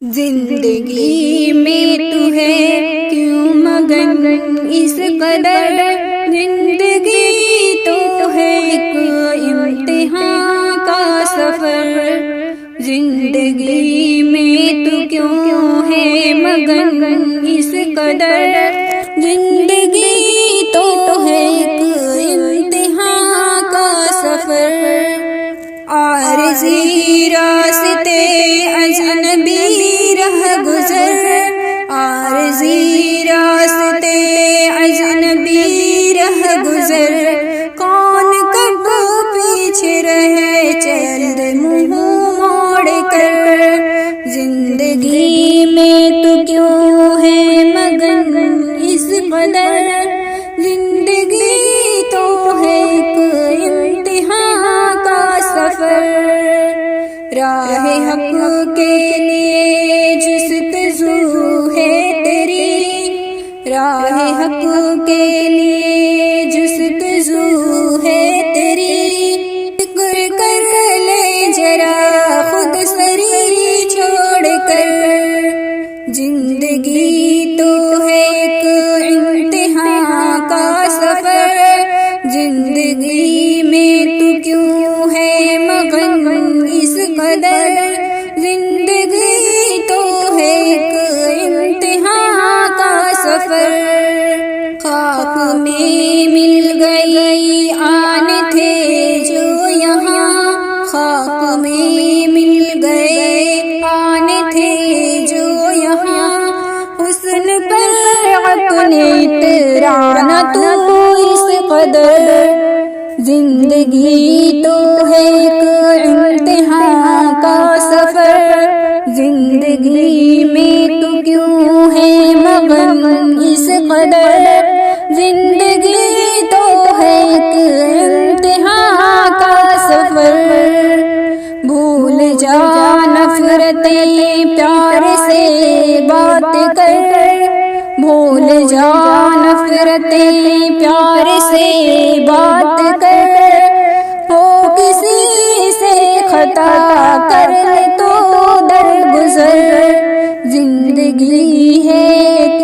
زندگی میں تو ہے کیوں مگن اس قدر، زندگی تو ہے ایک امتحان کا سفر۔ زندگی میں تو کیوں ہے مگن اس قدر، زندگی تو ہے ایک امتحان کا سفر۔ عارضی راستے اجنبی رہ گزر، عارضی راستے اجنبی رہ گزر، کون کب پیچھے رہے چل منہ موڑ کر۔ زندگی میں تو کیوں ہے مگن اس قدر، زندگی تو ہے ایک امتحان کا سفر۔ راہ حق کے لیے جستجو ہے تیری، راہ حق کے لیے جستجو ہے تیری، فکر کر لے ذرا خود سری چھوڑ کر۔ زندگی تو ہے ایک امتحان کا سفر، زندگی میں تو کیوں ہے مگن اس قدر، زندگی تو ہے ایک امتحان کا سفر۔ خاک میں مل گئی آن تھے جو یہاں، خاک میں مل گئے آن تھے جو یہاں، حسن پر اپنے اترانا تو اس قدر۔ زندگی تو ہے ایک امتحان کا سفر، زندگی میں تو کیوں ہے مگن اس قدر، زندگی تو ہے ایک امتحان کا سفر۔ بھول جا نفرتیں پیار سے بات کر، بھول جا نفرتیں پیار سے بات کر، ہو کسی سے خطا کر لے تو درگزر۔ زندگی ہے ایک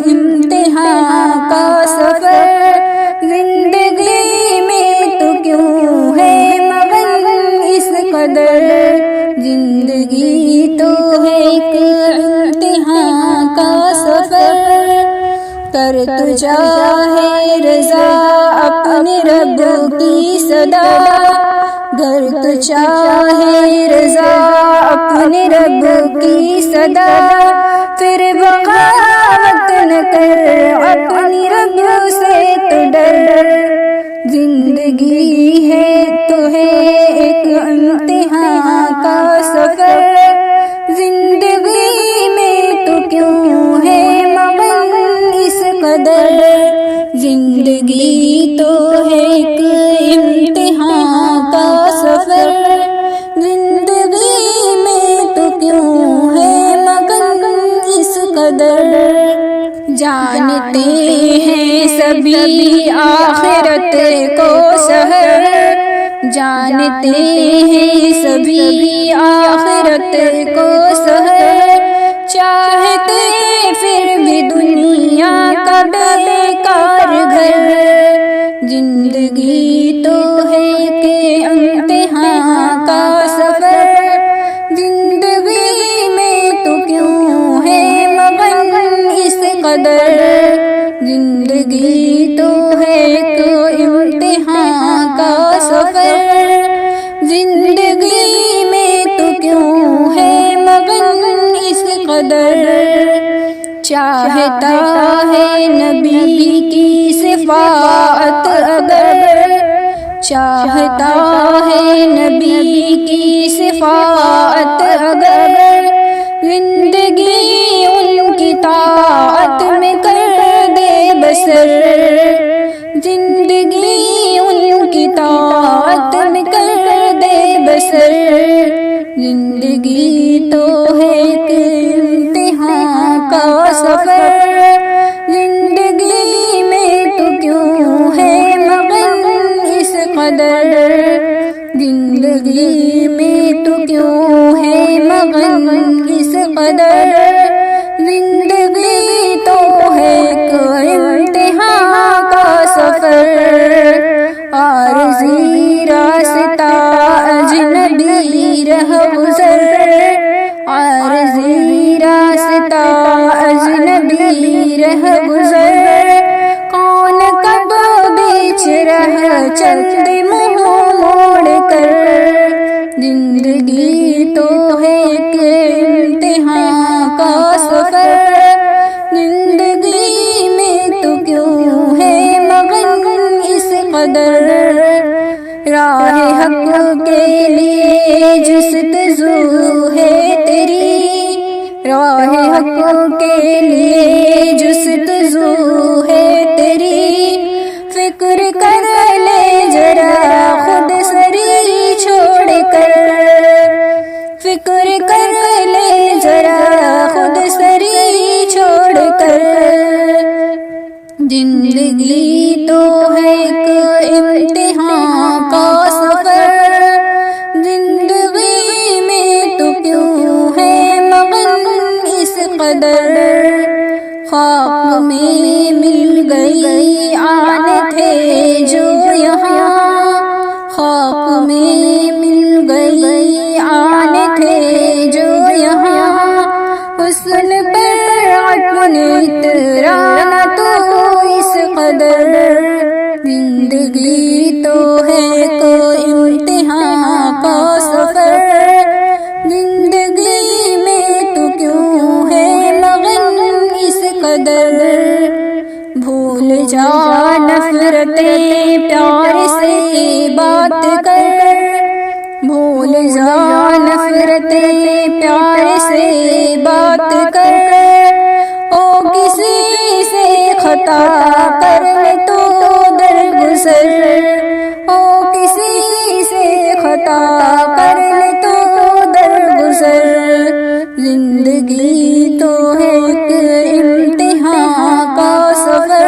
امتحان کا سفر، زندگی میں تو کیوں ہے مگن اس قدر، زندگی تو ہے ایک امتحان کا سفر۔ کر تو چاہے رضا اپنے رب کی صدا، گر تو چاہے رضا اپنے رب کی صدا، پھر بغاوت نہ کر اپنی رب سے تو ڈر۔ زندگی ہے تو ہے ایک امتحان کا سفر، زندگی میں تو کیوں ہے مگن اس قدر، زندگی تو ہے ایک امتحان کا سفر، زندگی میں تو کیوں ہے مگن اس قدر۔ جانتے ہیں سبھی آخرت کو سحر، جانتے ہیں سبھی آخرت کو سحر، چاہتے پھر بھی دنیا کا بیکار گھر۔ زندگی تو ہے کہ امتحان کا سفر، زندگی میں تو کیوں ہے مگن اس قدر، زندگی تو ہے ایک امتحان کا سفر، زندگی میں تو کیوں ہے مگن اس قدر۔ چاہتا ہے نبی کی شفاعت اگر، چاہتا ہے نبی کی شفاعت اگر، زندگی ان کی طاعت میں کر دے بسر، زندگی ان کی طاعت میں کر دے بسر۔ زندگی تو ہے ایک امتحان کا سفر، زندگی میں تو کیوں ہے مگن اس قدر، زندگی میں تو کیوں ہے مگن اس قدر. زندگی تو ہے ایک امتحان کا سفر. عارضی راستہ اجنبی رہ گزر. عارضی راستہ اجنبی رہ گزر. کون کب بیچ رہ چند منہ موڑ کر. زندگی تو ہے ایک امتحان کا سفر. زندگی میں تو کیوں ہے مغن اس قدر. راہ حق کے لیے جستجو ہے تیری. راہ حق کے لیے جستجو ہے تیری. فکر کر لے ذرا خود سری چھوڑ کر. فکر کر لے ذرا خود سری چھوڑ کر. زندگی تو ہے ایک امتحان کا سفر. زندگی میں تو کیوں ہے مغن اس قدر. خواب میں مل گئی آن تھے جو یہاں. خواب میں مل گئی آن تھے جو یہاں. حسن پر اپنے اترانا تو اس قدر. زندگی تو ہے ایک امتحان کا سفر. زندگی میں تو کیوں ہے مغن اس قدر. بھول جا نفرتیں پیار سے بات کر. بھول جا نفرتیں پیار سے بات کر. او کسی سے خطا کر لے تو درگزر. او کسی سے خطا کر لے تو درگزر. زندگی تو ہے ایک امتحان کا سفر.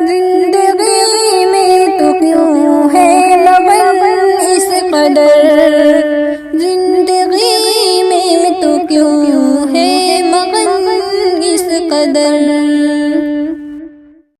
زندگی میں تو کیوں ہے مغن اس قدر.